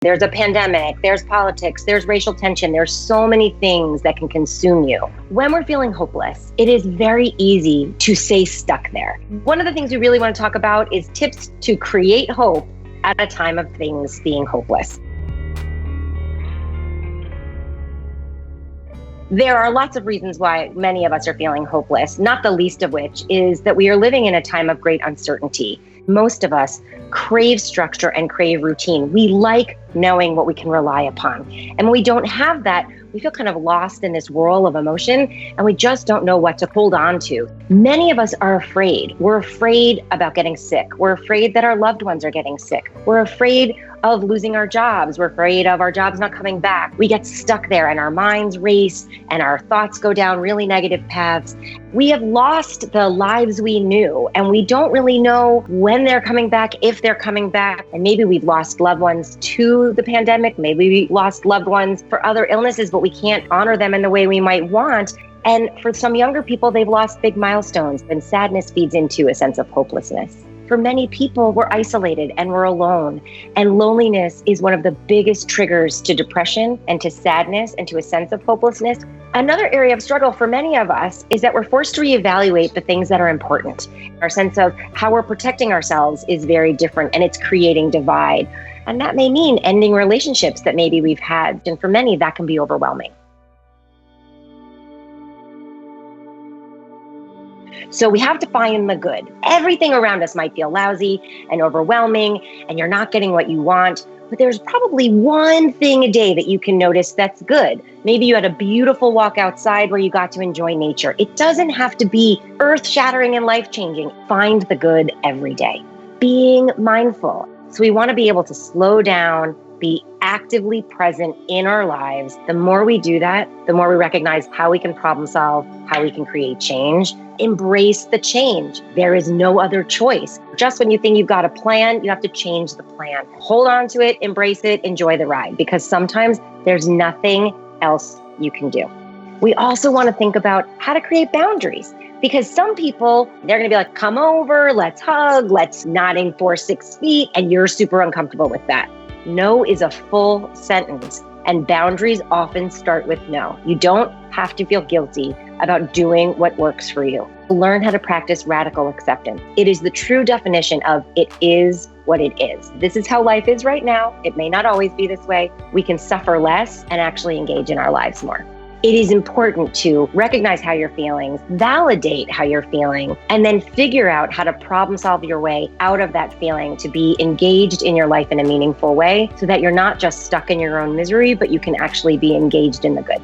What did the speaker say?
There's a pandemic, there's politics, there's racial tension. There's so many things that can consume you. When we're feeling hopeless, it is very easy to stay stuck there. One of the things we really want to talk about is tips to create hope at a time of things being hopeless. There are lots of reasons why many of us are feeling hopeless, not the least of which is that we are living in a time of great uncertainty. Most of us crave structure and crave routine. We like knowing what we can rely upon. And when we don't have that, we feel kind of lost in this whirl of emotion, and we just don't know what to hold on to. Many of us are afraid. We're afraid about getting sick. We're afraid that our loved ones are getting sick. We're afraid of losing our jobs. We're afraid of our jobs not coming back. We get stuck there and our minds race and our thoughts go down really negative paths. We have lost the lives we knew, and we don't really know when they're coming back, if they're coming back. And maybe we've lost loved ones to the pandemic. Maybe we lost loved ones for other illnesses, but we can't honor them in the way we might want. And for some younger people, they've lost big milestones, and sadness feeds into a sense of hopelessness. For many people, we're isolated and we're alone. And loneliness is one of the biggest triggers to depression and to sadness and to a sense of hopelessness. Another area of struggle for many of us is that we're forced to reevaluate the things that are important. Our sense of how we're protecting ourselves is very different, and it's creating divide. And that may mean ending relationships that maybe we've had. And for many, that can be overwhelming. So we have to find the good. Everything around us might feel lousy and overwhelming, and you're not getting what you want. But there's probably one thing a day that you can notice that's good. Maybe you had a beautiful walk outside where you got to enjoy nature. It doesn't have to be earth-shattering and life-changing. Find the good every day. Being mindful. So we want to be able to slow down, be actively present in our lives. The more we do that, the more we recognize how we can problem solve, how we can create change. Embrace the change. There is no other choice. Just when you think you've got a plan, you have to change the plan. Hold on to it, embrace it, enjoy the ride, because sometimes there's nothing else you can do. We also want to think about how to create boundaries, because some people, they're going to be like, come over, let's hug, let's not enforce 6 feet, and you're super uncomfortable with that. No is a full sentence, and boundaries often start with no. You don't have to feel guilty about doing what works for you. Learn how to practice radical acceptance. It is the true definition of it is what it is. This is how life is right now. It may not always be this way. We can suffer less and actually engage in our lives more. It is important to recognize how you're feeling, validate how you're feeling, and then figure out how to problem solve your way out of that feeling to be engaged in your life in a meaningful way so that you're not just stuck in your own misery, but you can actually be engaged in the good.